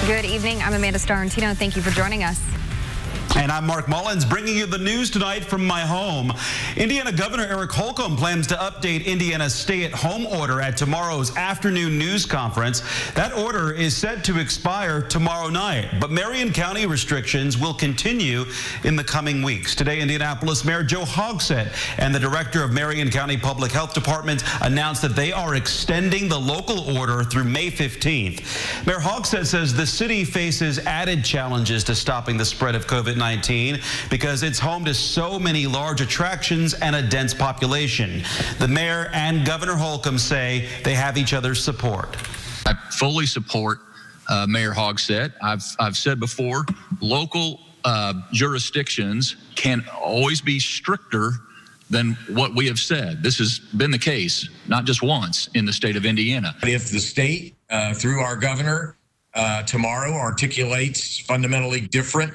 Good evening. I'm Amanda Starantino. Thank you for joining us. And I'm Mark Mullins, bringing you the news tonight from my home. Indiana Governor Eric Holcomb plans to update Indiana's stay-at-home order at tomorrow's afternoon news conference. That order is set to expire tomorrow night, but Marion County restrictions will continue in the coming weeks. Today, Indianapolis Mayor Joe Hogsett and the director of Marion County Public Health Department announced that they are extending the local order through May 15th. Mayor Hogsett says the city faces added challenges to stopping the spread of COVID-19 because it's home to so many large attractions and a dense population. The mayor and Governor Holcomb say they have each other's support. I fully support Mayor Hogsett. I've said before, local jurisdictions can always be stricter than what we have said. This has been the case, not just once, in the state of Indiana. If the state, through our governor, tomorrow articulates fundamentally different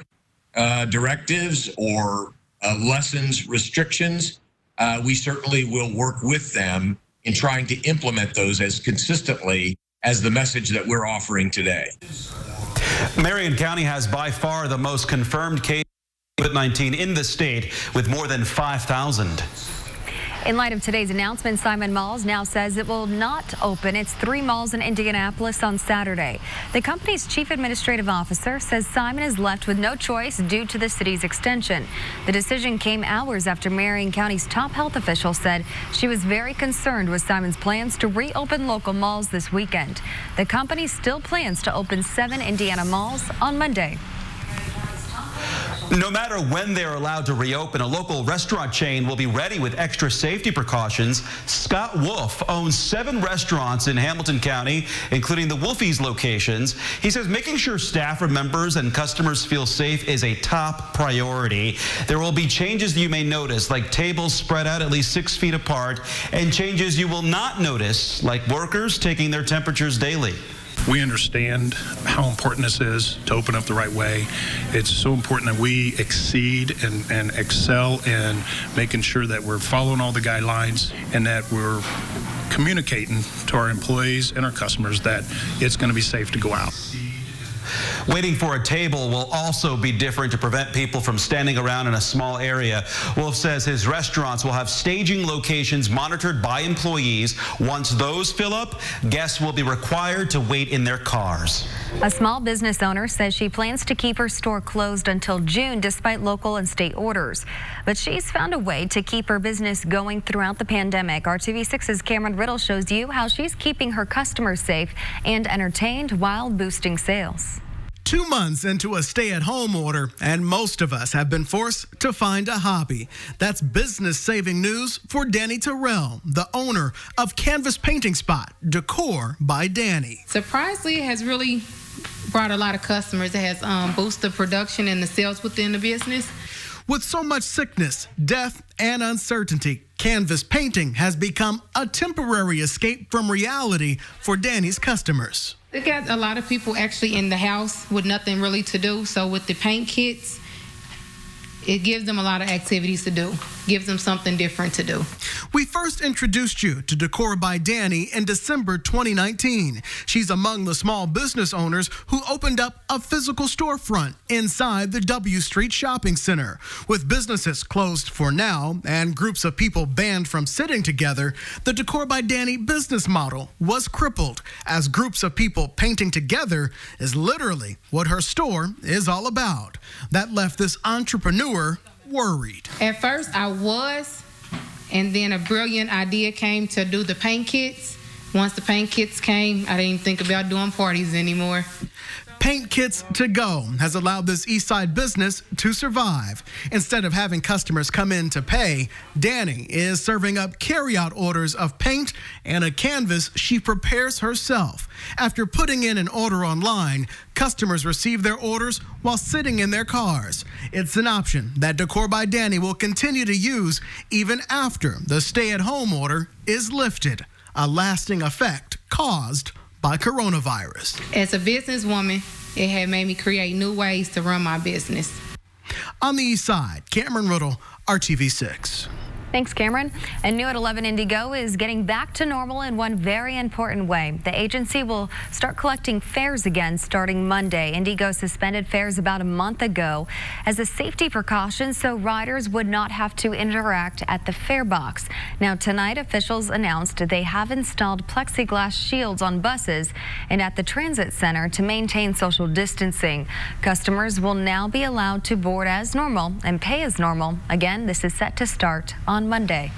directives or lessens restrictions, we certainly will work with them in trying to implement those as consistently as the message that we're offering today. Marion County has by far the most confirmed case of COVID-19 in the state, with more than 5,000. In light of today's announcement, Simon Malls now says it will not open its 3 malls in Indianapolis on Saturday. The company's chief administrative officer says Simon is left with no choice due to the city's extension. The decision came hours after Marion County's top health official said she was very concerned with Simon's plans to reopen local malls this weekend. The company still plans to open 7 Indiana malls on Monday. No matter when they're allowed to reopen, a local restaurant chain will be ready with extra safety precautions. Scott Wolf owns 7 restaurants in Hamilton County, including the Wolfies locations. He says making sure staff members and customers feel safe is a top priority. There will be changes you may notice, like tables spread out at least 6 feet apart, and changes you will not notice, like workers taking their temperatures daily. We understand how important this is to open up the right way. It's so important that we exceed and excel in making sure that we're following all the guidelines and that we're communicating to our employees and our customers that it's going to be safe to go out. Waiting for a table will also be different to prevent people from standing around in a small area. Wolf says his restaurants will have staging locations monitored by employees. Once those fill up, guests will be required to wait in their cars. A small business owner says she plans to keep her store closed until June despite local and state orders. But she's found a way to keep her business going throughout the pandemic. RTV6's Cameron Riddle shows you how she's keeping her customers safe and entertained while boosting sales. 2 months into a stay-at-home order, and most of us have been forced to find a hobby. That's business-saving news for Danny Terrell, the owner of canvas painting spot Decor by Danny. Surprisingly, it has really brought a lot of customers. It has boosted production and the sales within the business. With so much sickness, death, and uncertainty, canvas painting has become a temporary escape from reality for Danny's customers. It got a lot of people actually in the house with nothing really to do. So with the paint kits, it gives them a lot of activities to do, gives them something different to do. We first introduced you to Decor by Danny in December 2019. She's among the small business owners who opened up a physical storefront inside the W Street Shopping Center. With businesses closed for now and groups of people banned from sitting together, the Decor by Danny business model was crippled, as groups of people painting together is literally what her store is all about. That left this entrepreneur worried. At first I was, and then a brilliant idea came to do the paint kits. Once the paint kits came, I didn't think about doing parties anymore. Paint Kits to Go has allowed this East Side business to survive. Instead of having customers come in to pay, Danny is serving up carry-out orders of paint and a canvas she prepares herself. After putting in an order online, customers receive their orders while sitting in their cars. It's an option that Decor by Danny will continue to use even after the stay-at-home order is lifted, a lasting effect caused by coronavirus. As a businesswoman, it had made me create new ways to run my business. On the East Side, Cameron Riddle, RTV6. Thanks, Cameron. And new at 11, Indigo is getting back to normal in one very important way. The agency will start collecting fares again starting Monday. Indigo suspended fares about a month ago as a safety precaution so riders would not have to interact at the fare box. Now tonight, officials announced they have installed plexiglass shields on buses and at the transit center to maintain social distancing. Customers will now be allowed to board as normal and pay as normal. Again, this is set to start on Monday.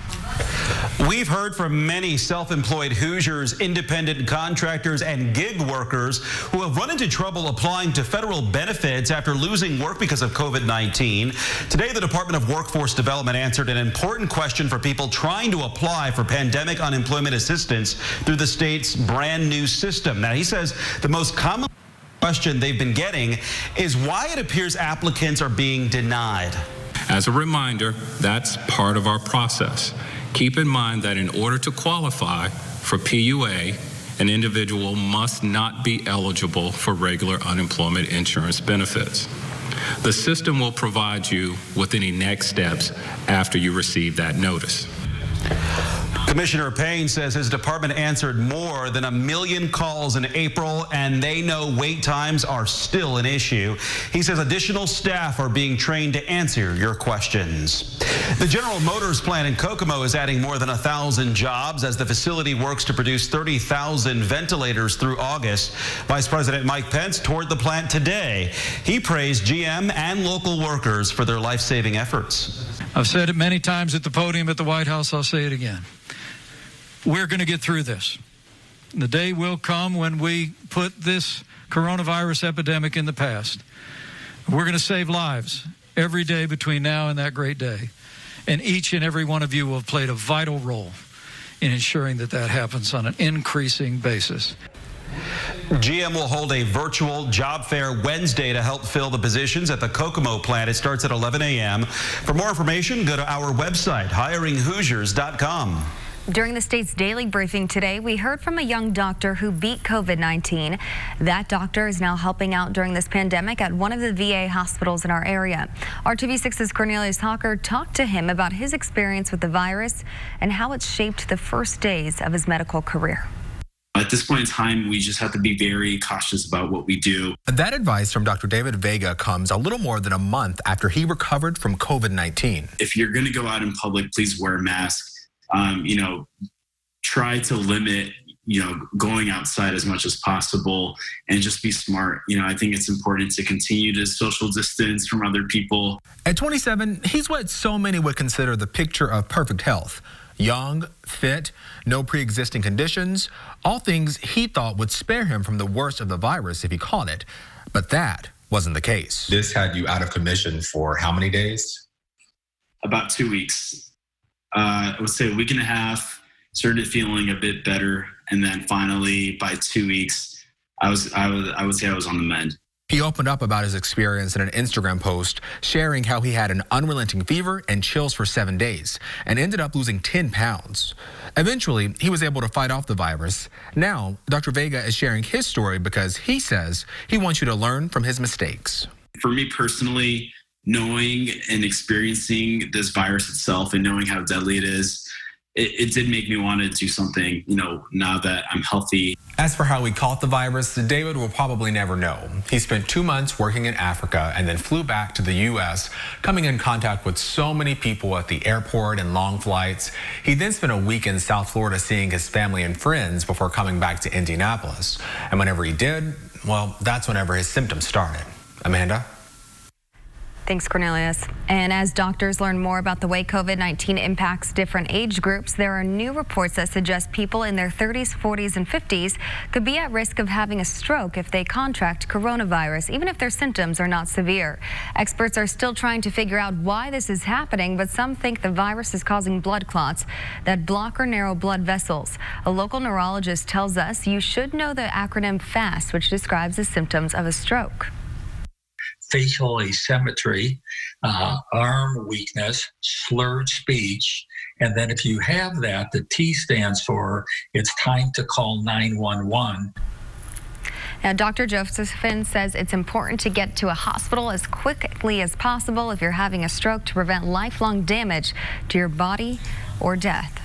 We've heard from many self-employed Hoosiers, independent contractors, and gig workers who have run into trouble applying to federal benefits after losing work because of COVID-19. Today, the Department of Workforce Development answered an important question for people trying to apply for pandemic unemployment assistance through the state's brand new system. Now, he says the most common question they've been getting is why it appears applicants are being denied. As a reminder, that's part of our process. Keep in mind that in order to qualify for PUA, an individual must not be eligible for regular unemployment insurance benefits. The system will provide you with any next steps after you receive that notice. Commissioner Payne says his department answered more than 1 million calls in April, and they know wait times are still an issue. He says additional staff are being trained to answer your questions. The General Motors plant in Kokomo is adding more than 1,000 jobs as the facility works to produce 30,000 ventilators through August. Vice President Mike Pence toured the plant today. He praised GM and local workers for their life-saving efforts. I've said it many times at the podium at the White House. I'll say it again. We're going to get through this. The day will come when we put this coronavirus epidemic in the past. We're going to save lives every day between now and that great day. And each and every one of you will have played a vital role in ensuring that that happens on an increasing basis. GM will hold a virtual job fair Wednesday to help fill the positions at the Kokomo plant. It starts at 11 a.m. For more information, go to our website, hiringhoosiers.com. During the state's daily briefing today, we heard from a young doctor who beat COVID-19. That doctor is now helping out during this pandemic at one of the VA hospitals in our area. RTV6's Cornelius Hawker talked to him about his experience with the virus and how it's shaped the first days of his medical career. At this point in time, we just have to be very cautious about what we do. That advice from Dr. David Vega comes a little more than a month after he recovered from COVID-19. If you're going to go out in public, please wear a mask. Try to limit, going outside as much as possible and just be smart. I think it's important to continue to social distance from other people. At 27, he's what so many would consider the picture of perfect health. Young, fit, no pre-existing conditions, all things he thought would spare him from the worst of the virus if he caught it. But that wasn't the case. This had you out of commission for how many days? About 2 weeks. I would say a week and a half, started feeling a bit better. And then finally, by 2 weeks, I would say I was on the mend. He opened up about his experience in an Instagram post, sharing how he had an unrelenting fever and chills for 7 days and ended up losing 10 pounds. Eventually, he was able to fight off the virus. Now, Dr. Vega is sharing his story because he says he wants you to learn from his mistakes. For me personally, knowing and experiencing this virus itself and knowing how deadly it is, it did make me want to do something, now that I'm healthy. As for how he caught the virus, David will probably never know. He spent 2 months working in Africa and then flew back to the U.S., coming in contact with so many people at the airport and long flights. He then spent a week in South Florida seeing his family and friends before coming back to Indianapolis. And whenever he did, well, that's whenever his symptoms started. Amanda? Thanks, Cornelius. And as doctors learn more about the way COVID-19 impacts different age groups, there are new reports that suggest people in their 30s, 40s, and 50s could be at risk of having a stroke if they contract coronavirus, even if their symptoms are not severe. Experts are still trying to figure out why this is happening, but some think the virus is causing blood clots that block or narrow blood vessels. A local neurologist tells us you should know the acronym FAST, which describes the symptoms of a stroke. Facial asymmetry, arm weakness, slurred speech, and then if you have that, the T stands for it's time to call 911. Now, Dr. Josephson says it's important to get to a hospital as quickly as possible if you're having a stroke to prevent lifelong damage to your body or death.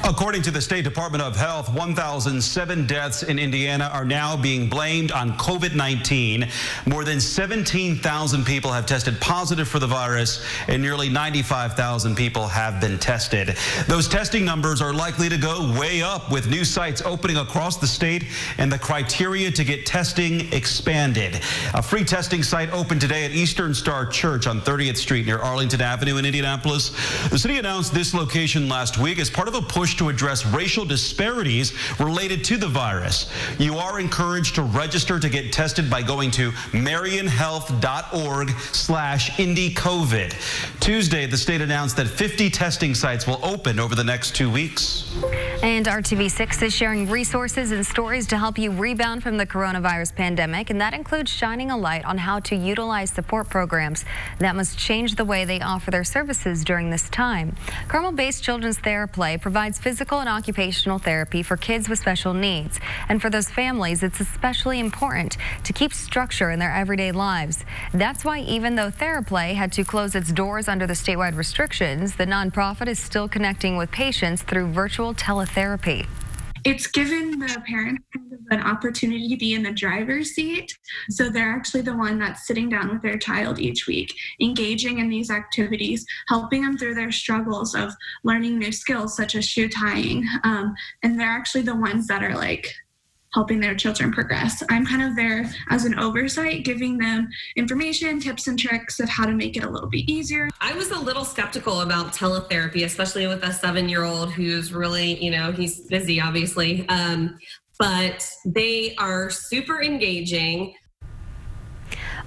According to the State Department of Health, 1,007 deaths in Indiana are now being blamed on COVID-19. More than 17,000 people have tested positive for the virus, and nearly 95,000 people have been tested. Those testing numbers are likely to go way up with new sites opening across the state and the criteria to get testing expanded. A free testing site opened today at Eastern Star Church on 30th Street near Arlington Avenue in Indianapolis. The city announced this location last week as part of a push to address racial disparities related to the virus. You are encouraged to register to get tested by going to marionhealth.org/IndyCovid. Tuesday, the state announced that 50 testing sites will open over the next 2 weeks. And RTV6 is sharing resources and stories to help you rebound from the coronavirus pandemic, and that includes shining a light on how to utilize support programs that must change the way they offer their services during this time. Carmel-based Children's TheraPlay provides physical and occupational therapy for kids with special needs. And for those families, it's especially important to keep structure in their everyday lives. That's why even though TheraPlay had to close its doors under the statewide restrictions, the nonprofit is still connecting with patients through virtual teletherapy. It's given the parents kind of an opportunity to be in the driver's seat. So they're actually the one that's sitting down with their child each week, engaging in these activities, helping them through their struggles of learning new skills such as shoe tying. And they're actually the ones that are like helping their children progress. I'm kind of there as an oversight, giving them information, tips and tricks of how to make it a little bit easier. I was a little skeptical about teletherapy, especially with a 7-year-old who's really, he's busy, obviously. But they are super engaging.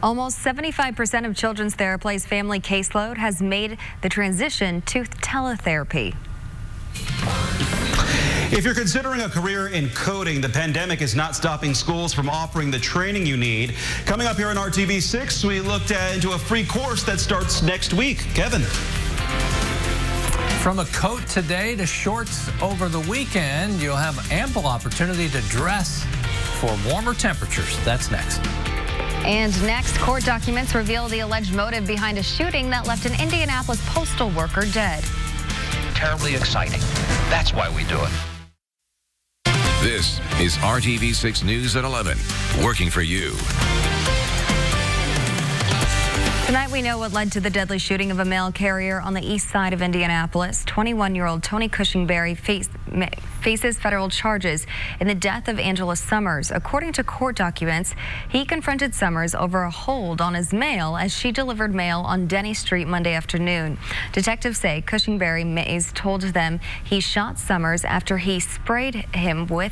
Almost 75% of Children's TheraPlay's family caseload has made the transition to teletherapy. If you're considering a career in coding, the pandemic is not stopping schools from offering the training you need. Coming up here on RTV6, we looked into a free course that starts next week. Kevin. From a coat today to shorts over the weekend, you'll have ample opportunity to dress for warmer temperatures. That's next. And next, court documents reveal the alleged motive behind a shooting that left an Indianapolis postal worker dead. Terribly exciting. That's why we do it. This is RTV6 News at 11, working for you. Tonight, we know what led to the deadly shooting of a mail carrier on the east side of Indianapolis. 21-year-old Tony Cushingberry faces federal charges in the death of Angela Summers. According to court documents, he confronted Summers over a hold on his mail as she delivered mail on Denny Street Monday afternoon. Detectives say Cushingberry Mays told them he shot Summers after she sprayed him with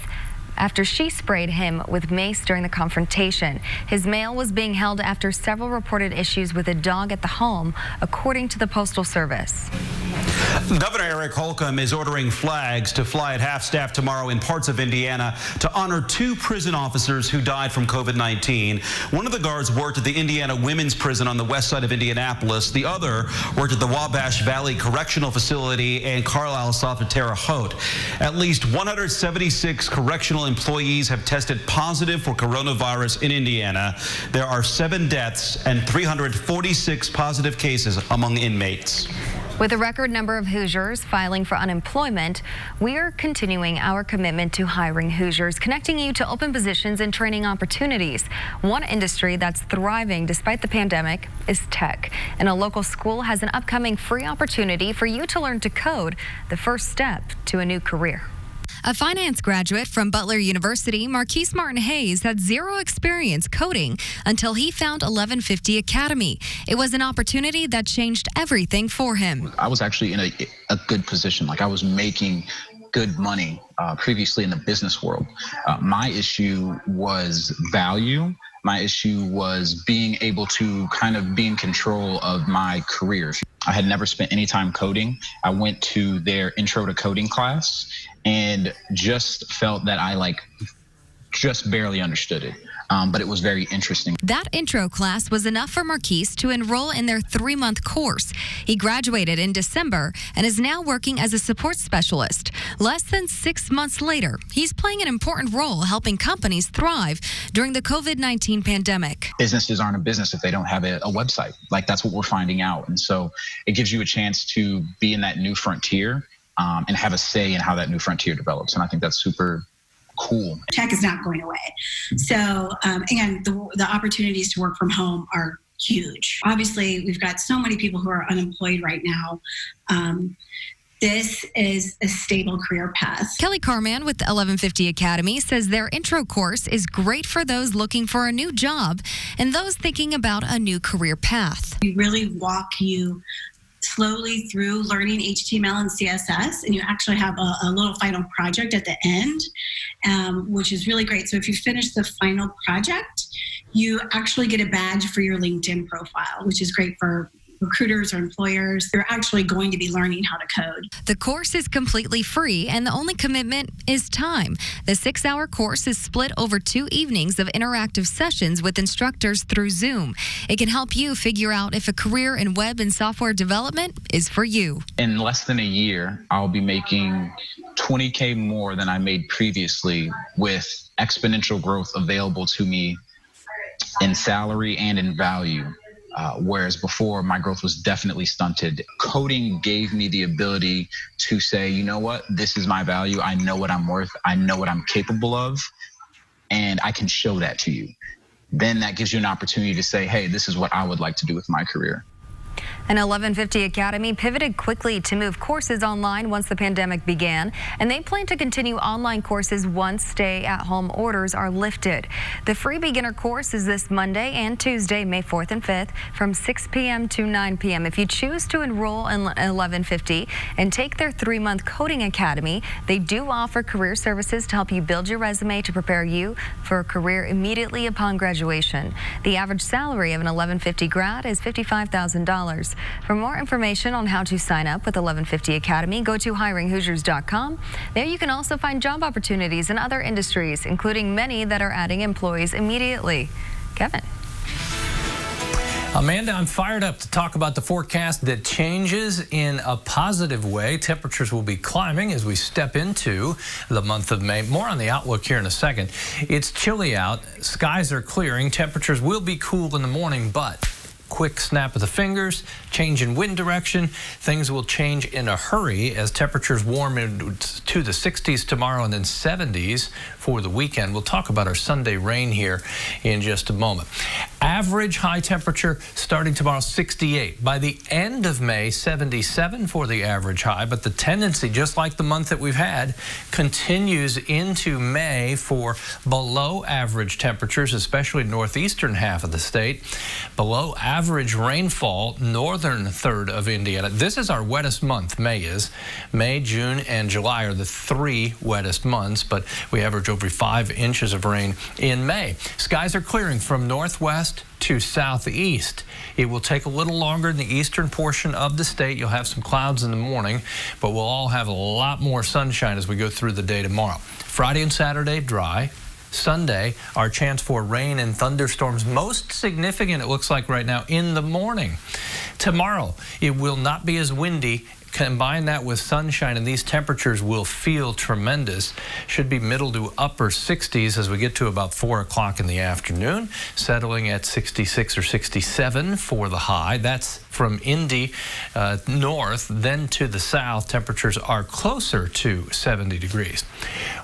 mace during the confrontation. His mail was being held after several reported issues with a dog at the home, according to the Postal Service. Governor Eric Holcomb is ordering flags to fly at half-staff tomorrow in parts of Indiana to honor 2 prison officers who died from COVID-19. One of the guards worked at the Indiana Women's Prison on the west side of Indianapolis. The other worked at the Wabash Valley Correctional Facility in Carlisle, south of Terre Haute. At least 176 correctional employees have tested positive for coronavirus in Indiana. There are 7 deaths and 346 positive cases among inmates. With a record number of Hoosiers filing for unemployment, we are continuing our commitment to hiring Hoosiers, connecting you to open positions and training opportunities. One industry that's thriving despite the pandemic is tech, and a local school has an upcoming free opportunity for you to learn to code, the first step to a new career. A finance graduate from Butler University, Marquise Martin Hayes, had 0 experience coding until he found 1150 Academy. It was an opportunity that changed everything for him. I was actually in a good position. Like, I was making good money previously in the business world. My issue was value. My issue was being able to kind of be in control of my career. I had never spent any time coding. I went to their intro to coding class and just felt that I just barely understood it, but it was very interesting. That intro class was enough for Marquise to enroll in their 3-month course. He graduated in December and is now working as a support specialist. Less than 6 months later, he's playing an important role helping companies thrive during the COVID-19 pandemic. Businesses aren't a business if they don't have a website. Like, that's what we're finding out. And so it gives you a chance to be in that new frontier and have a say in how that new frontier develops. And I think that's super cool. Tech is not going away. So, and the opportunities to work from home are huge. Obviously, we've got so many people who are unemployed right now. This is a stable career path. Kelly Carman with the 1150 Academy says their intro course is great for those looking for a new job and those thinking about a new career path. We really walk you slowly through learning HTML and CSS, and you actually have a little final project at the end, which is really great. So if you finish the final project, you actually get a badge for your LinkedIn profile, which is great for recruiters or employers. They're actually going to be learning how to code. The course is completely free, and the only commitment is time. The 6-hour course is split over 2 evenings of interactive sessions with instructors through Zoom. It can help you figure out if a career in web and software development is for you. In less than a year, I'll be making $20K more than I made previously, with exponential growth available to me in salary and in value. Whereas before, my growth was definitely stunted. Coding gave me the ability to say, you know what, this is my value. I know what I'm worth. I know what I'm capable of, and I can show that to you. Then that gives you an opportunity to say, hey, this is what I would like to do with my career. An 1150 Academy pivoted quickly to move courses online once the pandemic began, and they plan to continue online courses once stay-at-home orders are lifted. The free beginner course is this Monday and Tuesday, May 4th and 5th, from 6 p.m. to 9 p.m. If you choose to enroll in 1150 and take their 3-month coding academy, they do offer career services to help you build your resume to prepare you for a career immediately upon graduation. The average salary of an 1150 grad is $55,000. For more information on how to sign up with 1150 Academy, go to hiringhoosiers.com. There you can also find job opportunities in other industries, including many that are adding employees immediately. Kevin. Amanda, I'm fired up to talk about the forecast that changes in a positive way. Temperatures will be climbing as we step into the month of May. More on the outlook here in a second. It's chilly out. Skies are clearing. Temperatures will be cool in the morning, but quick snap of the fingers, change in wind direction. Things will change in a hurry as temperatures warm into the 60s tomorrow and then 70s for the weekend. We'll talk about our Sunday rain here in just a moment. Average high temperature starting tomorrow, 68. By the end of May, 77 for the average high, but the tendency, just like the month that we've had, continues into May for below average temperatures, especially northeastern half of the state. Below average rainfall, northern third of Indiana. This is our wettest month, May is. May, June, and July are the 3 wettest months, but we average over 5 inches of rain in May. Skies are clearing from northwest to southeast. It will take a little longer in the eastern portion of the state. You'll have some clouds in the morning, but we'll all have a lot more sunshine as we go through the day tomorrow. Friday and Saturday, dry. Sunday, our chance for rain and thunderstorms, most significant, it looks like right now, in the morning. Tomorrow, it will not be as windy. Combine that with sunshine, and these temperatures will feel tremendous. Should be middle to upper 60s as we get to about 4 o'clock in the afternoon, settling at 66 or 67 for the high. That's from Indy north, then to the south. Temperatures are closer to 70 degrees.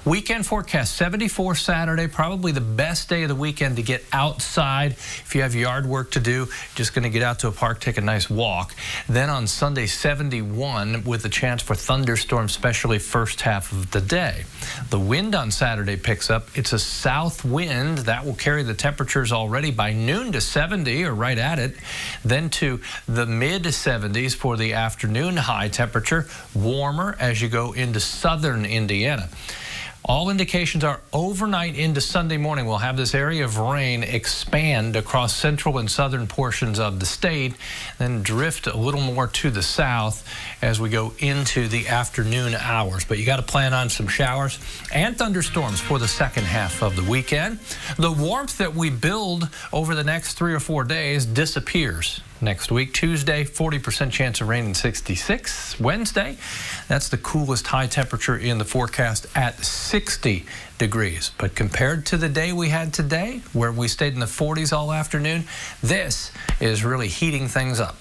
Weekend forecast, 74 Saturday, probably the best day of the weekend to get outside. If you have yard work to do, just going to get out to a park, take a nice walk. Then on Sunday, 71 with a chance for thunderstorms, especially first half of the day. The wind on Saturday picks up. It's a south wind that will carry the temperatures already by noon to 70 or right at it, then to the mid 70s for the afternoon high temperature, warmer as you go into southern Indiana. All indications are overnight into Sunday morning, we'll have this area of rain expand across central and southern portions of the state, then drift a little more to the south as we go into the afternoon hours. But you got to plan on some showers and thunderstorms for the second half of the weekend. The warmth that we build over the next 3 or 4 days disappears. Next week, Tuesday, 40% chance of rain and 66. Wednesday, that's the coolest high temperature in the forecast at 60 degrees. But compared to the day we had today, where we stayed in the 40s all afternoon, this is really heating things up.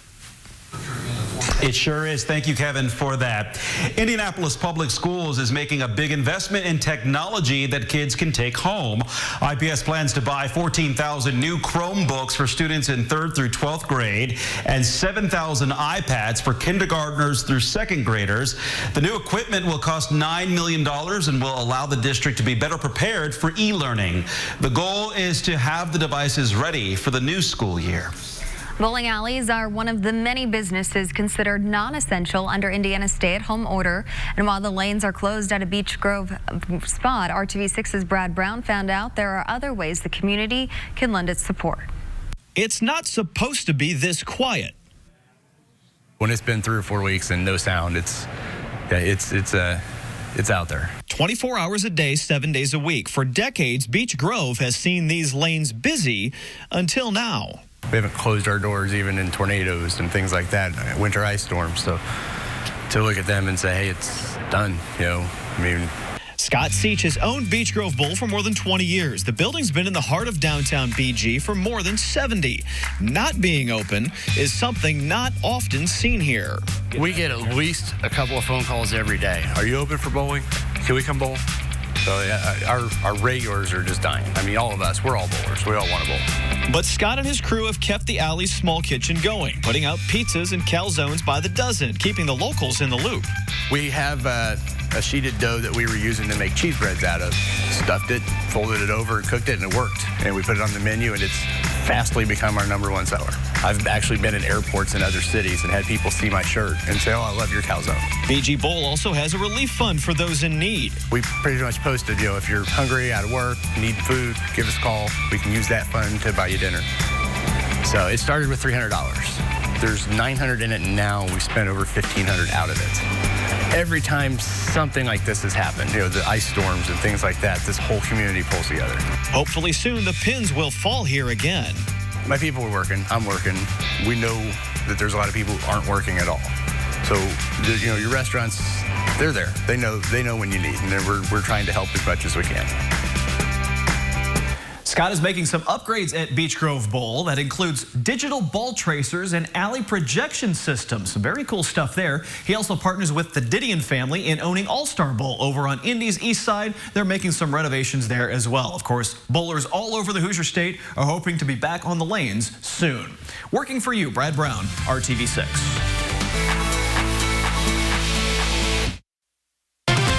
It sure is. Thank you, Kevin, for that. Indianapolis Public Schools is making a big investment in technology that kids can take home. IPS plans to buy 14,000 new Chromebooks for students in 3rd through 12th grade and 7,000 iPads for kindergartners through 2nd graders. The new equipment will cost $9 million and will allow the district to be better prepared for e-learning. The goal is to have the devices ready for the new school year. Bowling alleys are one of the many businesses considered non-essential under Indiana's stay-at-home order. And while the lanes are closed at a Beech Grove spot, RTV6's Brad Brown found out there are other ways the community can lend its support. It's not supposed to be this quiet. When it's been 3 or 4 weeks and no sound, it's out there. 24 hours a day, 7 days a week. For decades, Beech Grove has seen these lanes busy until now. We haven't closed our doors even in tornadoes and things like that, winter ice storms. So to look at them and say, hey, it's done, Scott Seach has owned Beech Grove Bowl for more than 20 years. The building's been in the heart of downtown BG for more than 70. Not being open is something not often seen here. We get at least a couple of phone calls every day. Are you open for bowling? Can we come bowl? So yeah, our regulars are just dying. All of us, we're all bowlers. We all want to bowl. But Scott and his crew have kept the alley's small kitchen going, putting out pizzas and calzones by the dozen, keeping the locals in the loop. We have a sheeted dough that we were using to make cheese breads out of. Stuffed it, folded it over, cooked it, and it worked. And we put it on the menu, and it's fastly become our #1 seller. I've actually been in airports in other cities and had people see my shirt and say, oh, I love your calzone. BG Bowl also has a relief fund for those in need. We pretty much posted, if you're hungry, out of work, need food, give us a call. We can use that fund to buy you dinner. So it started with $300. There's $900 in it now. We spent over $1,500 out of it. Every time something like this has happened, the ice storms and things like that, this whole community pulls together. Hopefully soon the pins will fall here again. My people are working. I'm working. We know that there's a lot of people who aren't working at all. So, your restaurants, they're there. They know when you need, and we're trying to help as much as we can. Scott is making some upgrades at Beech Grove Bowl that includes digital ball tracers and alley projection systems. Some very cool stuff there. He also partners with the Didion family in owning All-Star Bowl over on Indy's east side. They're making some renovations there as well. Of course, bowlers all over the Hoosier State are hoping to be back on the lanes soon. Working for you, Brad Brown, RTV6.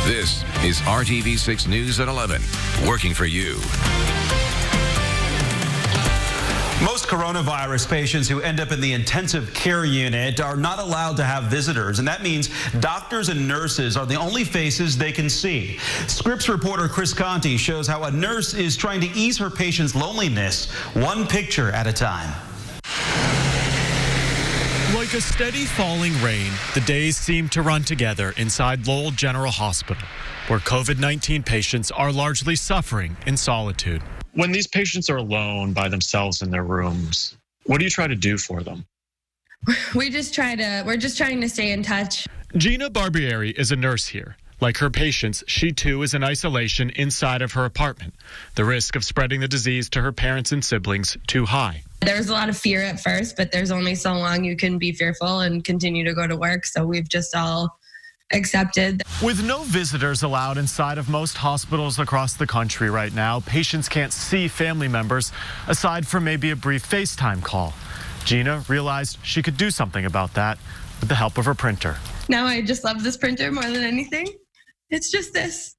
This is RTV6 News at 11. Working for you. Most coronavirus patients who end up in the intensive care unit are not allowed to have visitors, and that means doctors and nurses are the only faces they can see. Scripps reporter Chris Conti shows how a nurse is trying to ease her patient's loneliness, one picture at a time. Like a steady falling rain, the days seem to run together inside Lowell General Hospital, where COVID-19 patients are largely suffering in solitude. When these patients are alone by themselves in their rooms, what do you try to do for them? We're just trying to stay in touch. Gina Barbieri is a nurse here. Like her patients, she too is in isolation inside of her apartment. The risk of spreading the disease to her parents and siblings too high. There was a lot of fear at first, but there's only so long you can be fearful and continue to go to work. So we've just all accepted. With no visitors allowed inside of most hospitals across the country right now, patients can't see family members aside from maybe a brief FaceTime call. Gina realized she could do something about that with the help of her printer. Now I just love this printer more than anything. It's just this.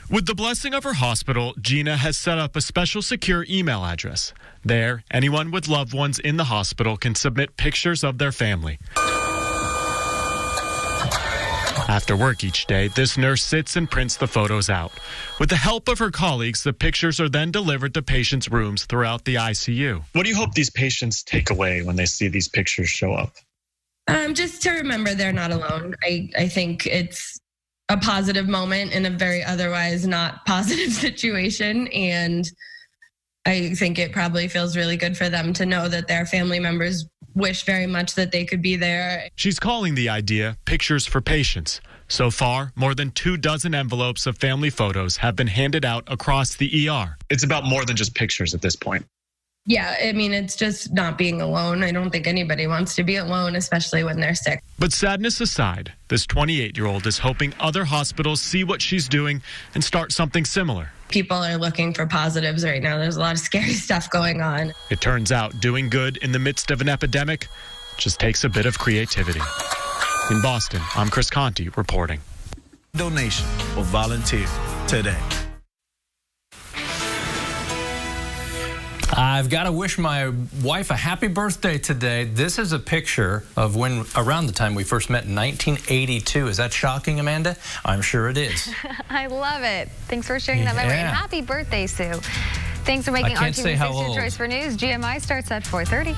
With the blessing of her hospital, Gina has set up a special secure email address. There, anyone with loved ones in the hospital can submit pictures of their family. After work each day, this nurse sits and prints the photos out. With the help of her colleagues, the pictures are then delivered to patients' rooms throughout the ICU. What do you hope these patients take away when they see these pictures show up? Just to remember they're not alone. I think it's a positive moment in a very otherwise not positive situation. And I think it probably feels really good for them to know that their family members wish very much that they could be there. She's calling the idea Pictures for Patients. So far, more than 24 envelopes of family photos have been handed out across the ER. It's about more than just pictures at this point. Yeah, I mean, it's just not being alone. I don't think anybody wants to be alone, especially when they're sick. But sadness aside, this 28-year-old is hoping other hospitals see what she's doing and start something similar. People are looking for positives right now. There's a lot of scary stuff going on. It turns out doing good in the midst of an epidemic just takes a bit of creativity. In Boston, I'm Chris Conti reporting. Donation or volunteer today. I've got to wish my wife a happy birthday today. This is a picture of when, around the time we first met in 1982. Is that shocking, Amanda? I'm sure it is. I love it. Thanks for sharing that memory. And happy birthday, Sue. Thanks for making RTV6 your choice for news. GMI starts at 4:30.